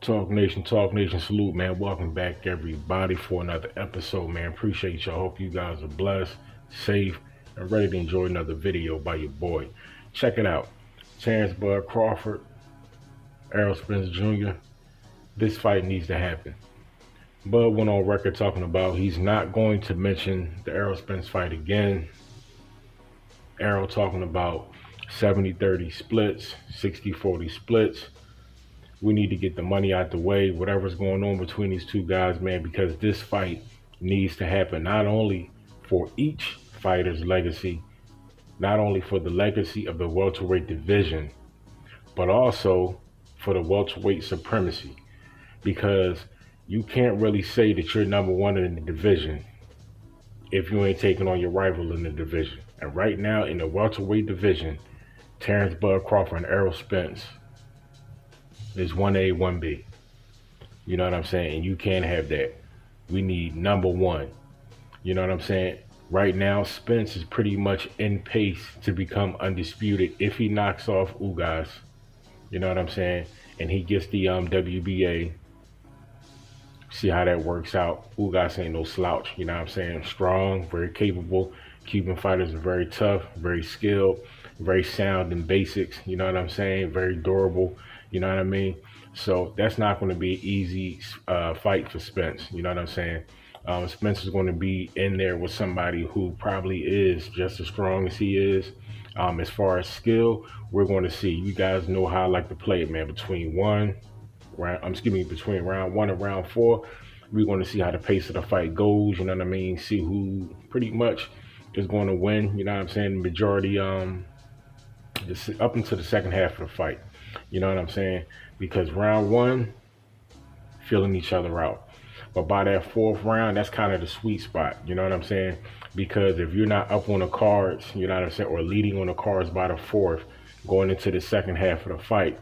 Talk Nation, salute, man. Welcome back, everybody, for another episode, man. Appreciate y'all. Hope you guys are blessed, safe, and ready to enjoy another video by your boy. Check it out. Terence Crawford, Errol Spence Jr. This fight needs to happen. Bud went on record talking about he's not going to mention the Errol Spence fight again. Errol talking about 70-30 splits, 60-40 splits. We need to get the money out the way, whatever's going on between these two guys, man, because this fight needs to happen not only for each fighter's legacy, not only for the legacy of the welterweight division, but also for the welterweight supremacy, because you can't really say that you're number one in the division if you ain't taking on your rival in the division. And right now in the welterweight division, Terence Crawford and Errol Spence is 1A, 1B. You know what I'm saying? And you can't have that. We need number one. You know what I'm saying? Right now, Spence is pretty much in pace to become undisputed if he knocks off Ugas. You know what I'm saying? And he gets the WBA. See how that works out. Ugas ain't no slouch. You know what I'm saying? Strong, very capable. Cuban fighters are very tough, very skilled, very sound in basics. You know what I'm saying? Very durable. You know what I mean? So that's not going to be an easy fight for Spence. You know what I'm saying? Spence is going to be in there with somebody who probably is just as strong as he is. As far as skill, we're going to see. You guys know how I like to play it, man. Between round one and round four, we're going to see how the pace of the fight goes. You know what I mean? See who pretty much is going to win. You know what I'm saying? The majority, up into the second half of the fight. You know what I'm saying? Because round one, filling each other out. But by that fourth round, that's kind of the sweet spot. You know what I'm saying? Because if you're not up on the cards, you know what I'm saying, or leading on the cards by the fourth, going into the second half of the fight,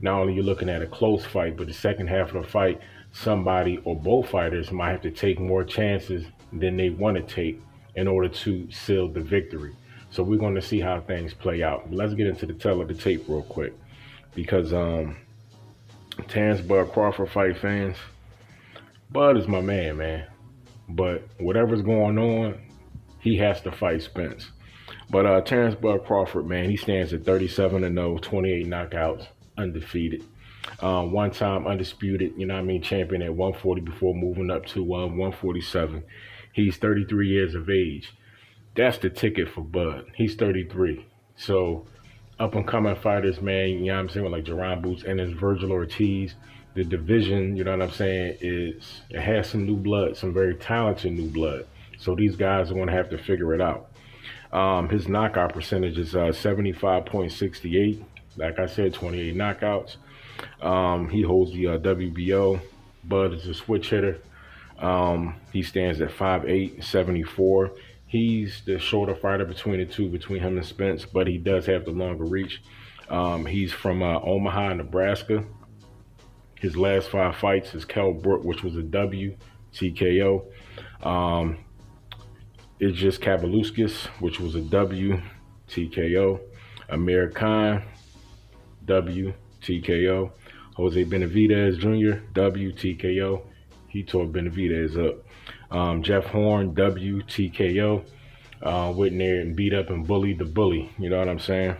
not only you're looking at a close fight, but the second half of the fight, somebody or both fighters might have to take more chances than they want to take in order to seal the victory. So we're going to see how things play out. But let's get into the tail of the tape real quick. Because Terence Crawford fight fans, Bud is my man. But whatever's going on, he has to fight Spence. But Terence Crawford, man, he stands at 37-0, 28 knockouts, undefeated. One time undisputed, you know what I mean, champion at 140 before moving up to 147. He's 33 years of age. That's the ticket for Bud. He's 33. So up-and-coming fighters, man, you know what I'm saying, like Jerron Boots and his Virgil Ortiz, the division, you know what I'm saying, it has some new blood, some very talented new blood. So these guys are going to have to figure it out. His knockout percentage is 75.68. Like I said, 28 knockouts. He holds the WBO. Bud is a switch hitter. He stands at 5'8", 74. He's the shorter fighter between the two, between him and Spence, but he does have the longer reach. He's from Omaha, Nebraska. His last 5 fights is Kell Brook, which was a W, TKO. It's just Kabaluskis, which was a W, TKO. Amir Khan, W, TKO. Jose Benavidez Jr., W, TKO. He tore Benavidez up. Jeff Horn, W, TKO. Went there and beat up and bullied the bully. You know what I'm saying?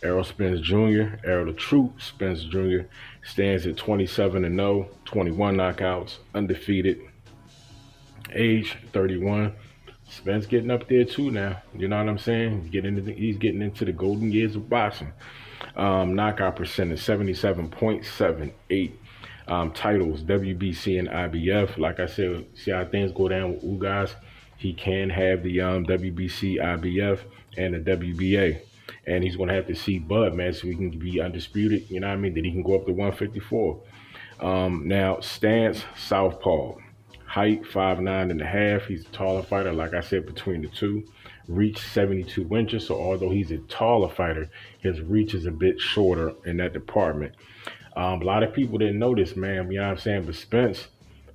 Errol Spence Jr., Errol the True Spence Jr. stands at 27-0, 21 knockouts, undefeated. Age 31. Spence getting up there too now. You know what I'm saying? He's getting into the golden years of boxing. Knockout percentage 77.78. Titles WBC and IBF. Like I said, see how things go down with Ugas. He can have the WBC, IBF, and the WBA. And he's going to have to see Bud, man, so he can be undisputed. You know what I mean? That he can go up to 154. Now, stance, southpaw. Height, 5'9.5". He's a taller fighter, like I said, between the two. Reach, 72 inches. So although he's a taller fighter, his reach is a bit shorter in that department. A lot of people didn't know this, man. You know what I'm saying? But Spence,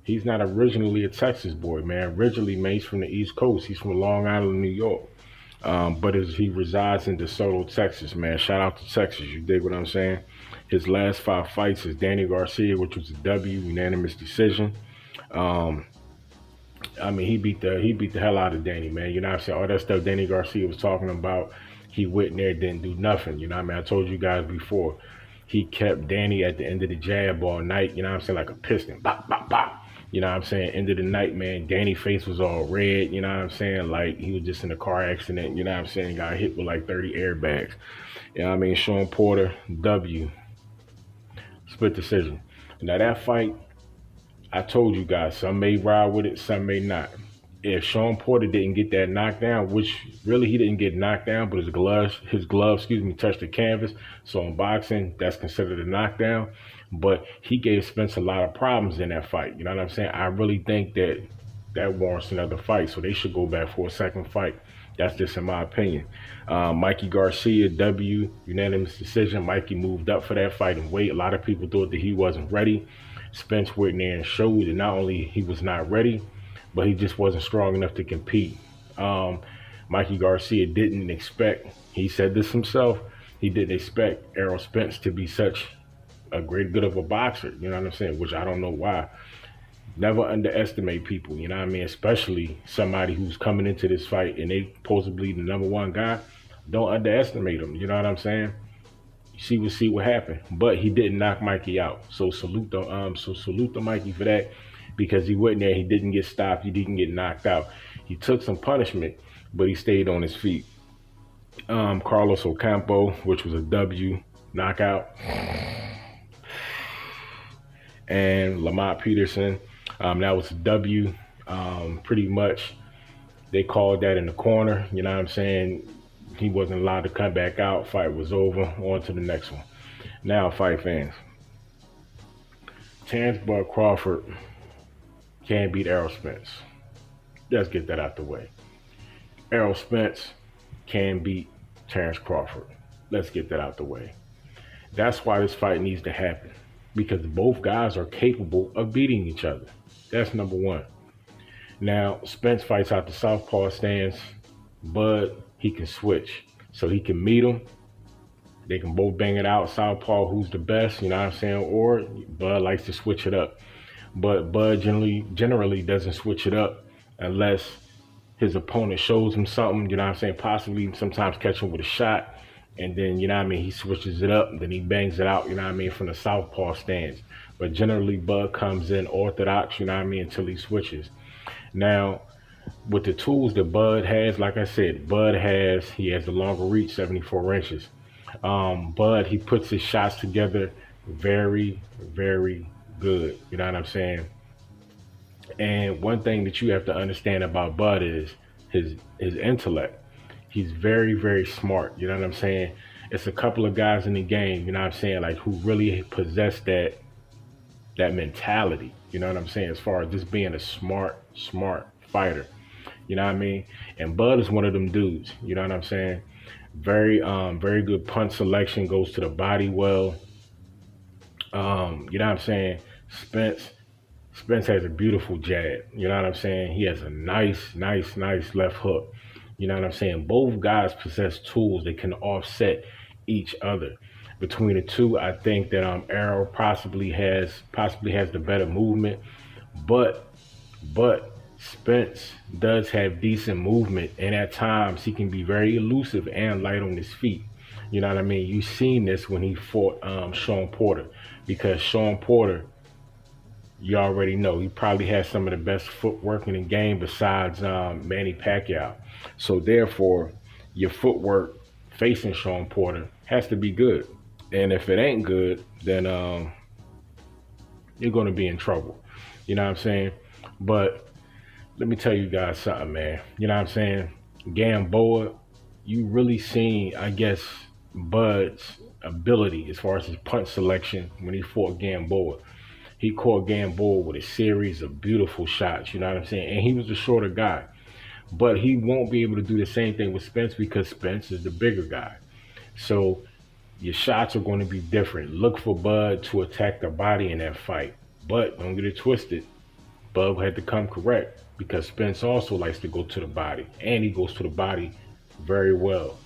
he's not originally a Texas boy, man. Originally, man, he's from the East Coast. He's from Long Island, New York. But he resides in DeSoto, Texas, man. Shout out to Texas. You dig what I'm saying? His last 5 fights is Danny Garcia, which was a W, unanimous decision. Um, I mean, he beat the hell out of Danny, man. You know what I'm saying? All that stuff Danny Garcia was talking about, he went in there, didn't do nothing. You know what I mean? I told you guys before, he kept Danny at the end of the jab all night. You know what I'm saying? Like a piston, bop, bop, bop. You know what I'm saying? End of the night, man. Danny's face was all red. You know what I'm saying? Like he was just in a car accident. You know what I'm saying? Got hit with like 30 airbags. You know what I mean? Sean Porter, W, split decision. Now that fight, I told you guys, some may ride with it, some may not. If Sean Porter didn't get that knockdown, which really he didn't get knocked down, but his gloves, touched the canvas. So in boxing, that's considered a knockdown. But he gave Spence a lot of problems in that fight. You know what I'm saying? I really think that warrants another fight. So they should go back for a second fight. That's just in my opinion. Mikey Garcia, W, unanimous decision. Mikey moved up for that fight and weight. A lot of people thought that he wasn't ready. Spence went in there and showed that not only he was not ready, but he just wasn't strong enough to compete. Mikey Garcia didn't expect, he said this himself, he didn't expect Errol Spence to be such a great good of a boxer, you know what I'm saying? Which I don't know why. Never underestimate people, you know what I mean? Especially somebody who's coming into this fight and they supposedly the number one guy. Don't underestimate him, you know what I'm saying? See what happened. But he didn't knock Mikey out. So salute the Mikey for that, because he went in there, he didn't get stopped, he didn't get knocked out. He took some punishment, but he stayed on his feet. Carlos Ocampo, which was a W knockout. And Lamont Peterson, that was a W. Pretty much they called that in the corner, you know what I'm saying? He wasn't allowed to come back out. Fight was over. On to the next one. Now, fight fans. Terence Crawford can't beat Errol Spence. Let's get that out the way. Errol Spence can beat Terence Crawford. Let's get that out the way. That's why this fight needs to happen, because both guys are capable of beating each other. That's number one. Now, Spence fights out the southpaw stance, but he can switch. So he can meet him. They can both bang it out. Southpaw, who's the best, you know what I'm saying? Or Bud likes to switch it up. But Bud generally doesn't switch it up unless his opponent shows him something, you know what I'm saying? Possibly sometimes catch him with a shot. And then, you know what I mean, he switches it up, and then he bangs it out, you know what I mean, from the southpaw stance. But generally, Bud comes in orthodox, you know what I mean, until he switches. Now, with the tools that Bud has, like I said, he has the longer reach, 74 inches. Bud, he puts his shots together very, very good. You know what I'm saying? And one thing that you have to understand about Bud is his intellect. He's very, very smart. You know what I'm saying? It's a couple of guys in the game, you know what I'm saying, like who really possess that mentality. You know what I'm saying? As far as just being a smart fighter. You know what I mean? And Bud is one of them dudes. You know what I'm saying? Very good punch selection, goes to the body well. You know what I'm saying? Spence has a beautiful jab. You know what I'm saying? He has a nice left hook. You know what I'm saying? Both guys possess tools that can offset each other. Between the two, I think that Errol possibly has the better movement, but Spence does have decent movement, and at times he can be very elusive and light on his feet. You know what I mean? You've seen this when he fought Sean Porter, because Sean Porter, you already know, he probably has some of the best footwork in the game besides Manny Pacquiao. So therefore, your footwork facing Sean Porter has to be good. And if it ain't good, then you're going to be in trouble. You know what I'm saying? But let me tell you guys something, man. You know what I'm saying? Gamboa, you really seen, I guess, Bud's ability as far as his punch selection when he fought Gamboa. He caught Gamboa with a series of beautiful shots, you know what I'm saying? And he was the shorter guy. But he won't be able to do the same thing with Spence because Spence is the bigger guy. So your shots are going to be different. Look for Bud to attack the body in that fight. But don't get it twisted. Bud had to come correct because Spence also likes to go to the body. And he goes to the body very well,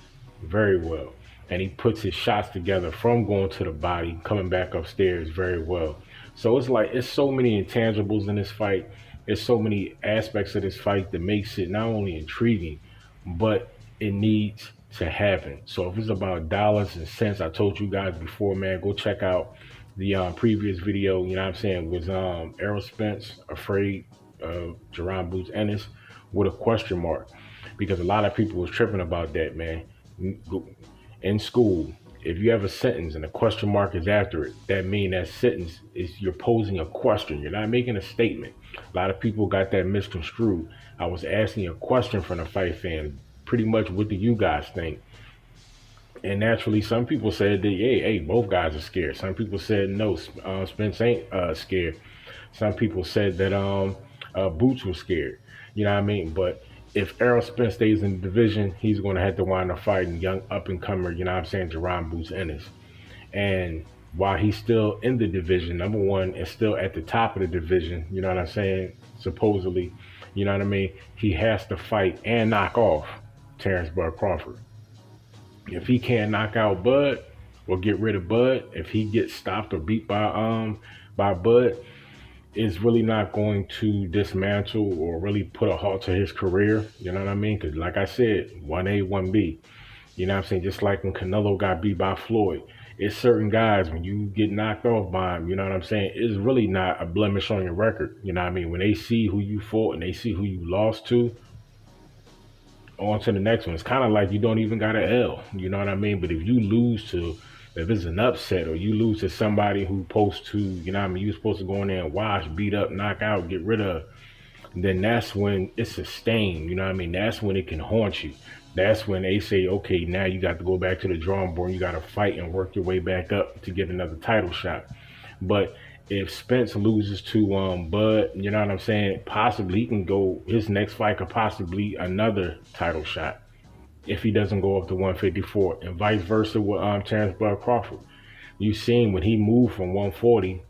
very well. And he puts his shots together from going to the body, coming back upstairs very well. So it's like it's so many intangibles in this fight. There's so many aspects of this fight that makes it not only intriguing, but it needs to happen. So if it's about dollars and cents, I told you guys before, man, go check out the previous video. You know what I'm saying? Was Errol Spence afraid of Jerron Boots Ennis with a question mark? Because a lot of people was tripping about that, man. In school, if you have a sentence and a question mark is after it, that means that sentence is you're posing a question. You're not making a statement. A lot of people got that misconstrued. I was asking a question from a fight fan, pretty much what do you guys think? And naturally, some people said that, hey, both guys are scared. Some people said no, Spence ain't scared. Some people said that Boots was scared. You know what I mean? But if Errol Spence stays in the division, he's going to have to wind up fighting young up-and-comer, you know what I'm saying, Jerron Boots Ennis. And while he's still in the division, number one, is still at the top of the division, you know what I'm saying, supposedly, you know what I mean, he has to fight and knock off Terence Crawford. If he can't knock out Bud or get rid of Bud, if he gets stopped or beat by Bud, it's really not going to dismantle or really put a halt to his career. You know what I mean? Because like I said, 1A, 1B. You know what I'm saying? Just like when Canelo got beat by Floyd. It's certain guys, when you get knocked off by him, you know what I'm saying? It's really not a blemish on your record. You know what I mean? When they see who you fought and they see who you lost to, on to the next one. It's kind of like you don't even got an L. You know what I mean? But if you lose to, if it's an upset or you lose to somebody who supposed to, you know what I mean, you're supposed to go in there and wash, beat up, knock out, get rid of, then that's when it's a stain. You know what I mean? That's when it can haunt you. That's when they say, okay, now you got to go back to the drawing board. You got to fight and work your way back up to get another title shot. But if Spence loses to Bud, you know what I'm saying, possibly he can go, his next fight could possibly another title shot if he doesn't go up to 154, and vice versa with Terence Crawford. You seen when he moved from 140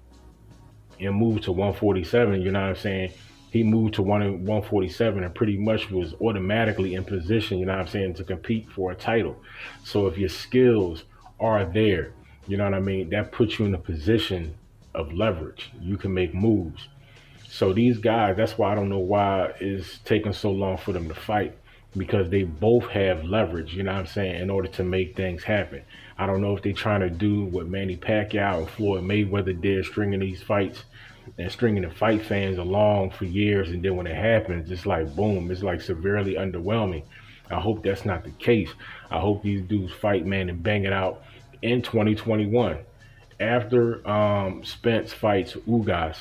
and moved to 147, you know what I'm saying, he moved to 147 and pretty much was automatically in position, you know what I'm saying, to compete for a title. So if your skills are there, you know what I mean, that puts you in a position of leverage. You can make moves. So these guys, that's why I don't know why it's taking so long for them to fight, because they both have leverage, you know what I'm saying, in order to make things happen. I don't know if they're trying to do what Manny Pacquiao and Floyd Mayweather did, stringing these fights and stringing the fight fans along for years, and then when it happens, it's like boom, it's like severely underwhelming. I hope that's not the case. I hope these dudes fight, man, and bang it out in 2021. After Spence fights Ugas,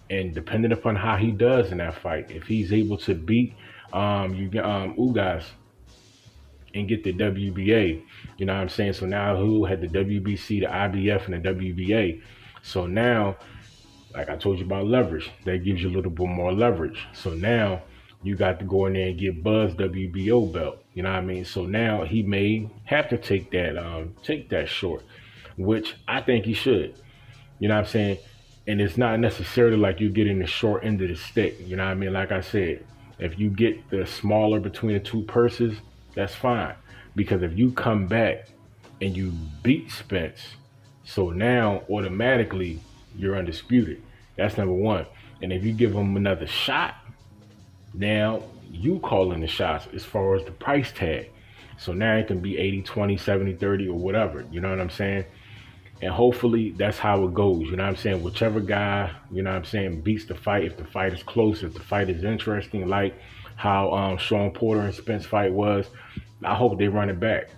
and depending upon how he does in that fight, if he's able to beat Ugas and get the WBA, you know what I'm saying? So now who had the WBC, the IBF, and the WBA? So now, like I told you about leverage, that gives you a little bit more leverage. So now you got to go in there and get Buzz WBO belt. You know what I mean? So now he may have to take that short, which I think he should. You know what I'm saying? And it's not necessarily like you getting the short end of the stick. You know what I mean? Like I said, if you get the smaller between the two purses, that's fine. Because if you come back and you beat Spence, so now automatically you're undisputed. That's number one. And if you give him another shot, now you calling the shots as far as the price tag. So now it can be 80-20, 70-30, or whatever. You know what I'm saying? And hopefully that's how it goes. You know what I'm saying? Whichever guy, you know what I'm saying, beats the fight, if the fight is close, if the fight is interesting, like how Sean Porter and Spence fight was, I hope they run it back.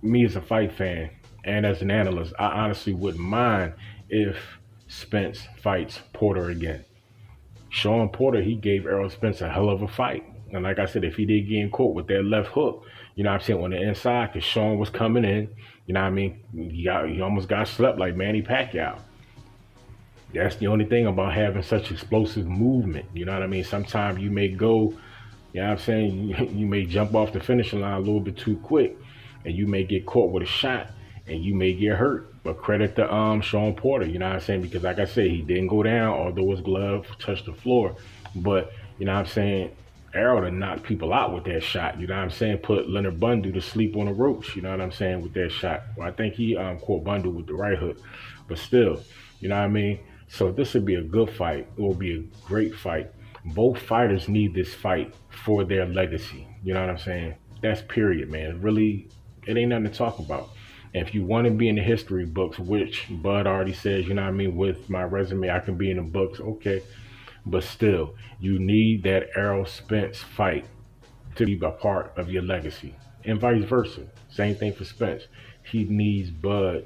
Me as a fight fan and as an analyst, I honestly wouldn't mind if Spence fights Porter again. Sean Porter, he gave Errol Spence a hell of a fight. And like I said, if he did get in caught with that left hook, you know what I'm saying, on the inside, because Sean was coming in, you know what I mean, he almost got slept like Manny Pacquiao. That's the only thing about having such explosive movement. You know what I mean? Sometimes you may go, you know what I'm saying, you may jump off the finishing line a little bit too quick, and you may get caught with a shot, and you may get hurt. But credit to Sean Porter, you know what I'm saying, because like I said, he didn't go down, although his glove touched the floor. But, you know what I'm saying, Errol to knock people out with that shot. You know what I'm saying? Put Leonard Bundu to sleep on the ropes. You know what I'm saying? With that shot. Well, I think he caught Bundu with the right hook, but still, you know what I mean? So this would be a good fight. It will be a great fight. Both fighters need this fight for their legacy. You know what I'm saying? That's period, man. Really, it ain't nothing to talk about. And if you want to be in the history books, which Bud already says, you know what I mean, with my resume, I can be in the books, okay. But still, you need that Errol Spence fight to be a part of your legacy. And vice versa. Same thing for Spence. He needs Bud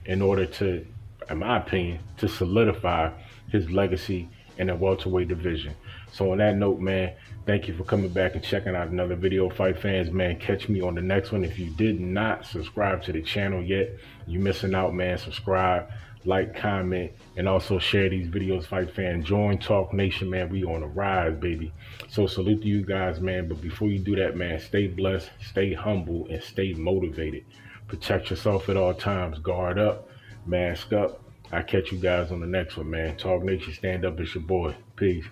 in order to, in my opinion, to solidify his legacy in the welterweight division. So on that note, man, thank you for coming back and checking out another video. Fight fans, man, catch me on the next one. If you did not subscribe to the channel yet, you missing out, man. Subscribe, like, comment, and also share these videos. Fight fan, join Talk Nation, man. We on the rise, baby. So salute to you guys, man. But before you do that, man, stay blessed, stay humble, and stay motivated. Protect yourself at all times. Guard up, mask up. I'll catch you guys on the next one, man. Talk Nation, stand up. It's your boy. Peace.